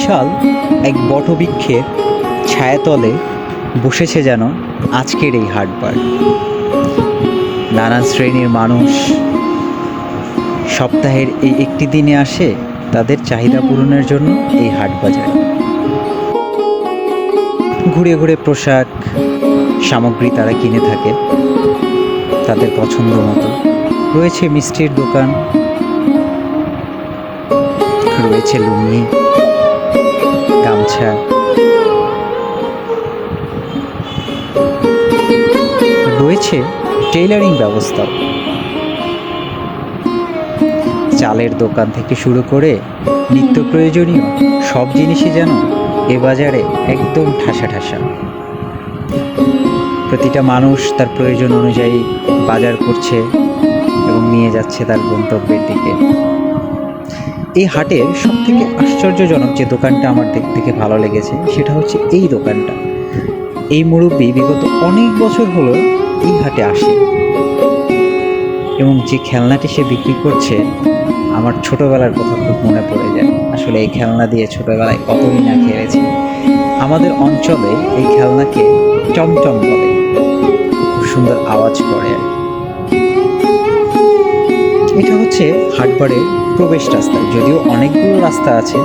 বিশাল এক বটবৃক্ষের ছায়াতলে বসেছে যেন আজকের এই হাটবার। নানান শ্রেণীর মানুষ সপ্তাহের এই একটি দিনে আসে তাদের চাহিদা পূরণের জন্য এই হাট বাজারে। ঘুরে ঘুরে পোশাক সামগ্রী তারা কিনে থাকে তাদের পছন্দ মতো। রয়েছে মিষ্টির দোকান, রয়েছে লুঙ্গি, গামছা, রয়েছে টেইলারিং ব্যবস্থাও। চালের দোকান থেকে শুরু করে নিত্য প্রয়োজনীয় সব জিনিসই যেন এ বাজারে একদম ঠাসা ঠাসা। প্রতিটা মানুষ তার প্রয়োজন অনুযায়ী বাজার করছে এবং নিয়ে যাচ্ছে তার গন্তব্যের দিকে। এই হাটের সবথেকে আশ্চর্যজনক যে দোকানটা আমার দেখে ভালো লেগেছে সেটা হচ্ছে এই দোকানটা। এই মুরব্বি বিগত অনেক বছর হলো এই হাটে আসে এবং যে খেলনাটি সে বিক্রি করছে আমার ছোটবেলার কথা খুব মনে পড়ে যায়। আসলে এই খেলনা দিয়ে ছোটবেলায় কতই না খেলেছি। আমাদের অঞ্চলে এই খেলনাকে চমচম বলে, খুব সুন্দর আওয়াজ করে। এটা হচ্ছে হাটবারের প্রবেশ রাস্তা। যদিও অনেকগুলো রাস্তা আছে,